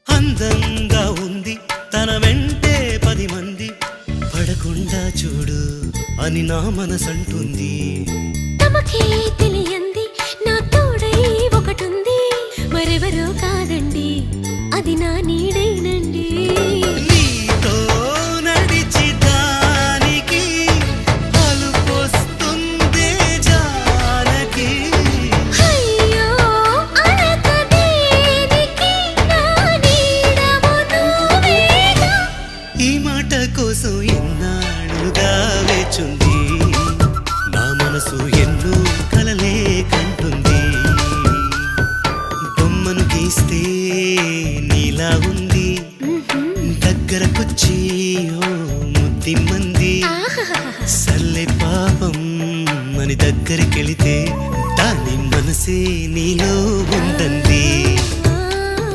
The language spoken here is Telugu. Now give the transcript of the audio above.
అందంగా ఉంది తన వెంటే 10 మంది పడకుండా చూడు అని నా మనసంటుంది. తమకే తెలియంది నా తోడై ఒకటుంది, మరెవరో కాదండి అది నా నీడైనండి. నీతో నడిచి దానికి అలుపొస్తుందే జానకి. అయ్యో అనక దేనికి నా నీడవు నువ్వేగా. ఈ మాట కోసం ఎన్నాళ్ళుగా వేచుంది నా మనసు, ఎన్నో కలలే కంటుంది. బొమ్మను గీస్తే నీలా ఉంది, దగ్గరకొచ్చి ఓ ముద్దిమ్మంది. సల్లే పాపం అని దగ్గరికెళితే దాని మనసే నీలో ఉందంది.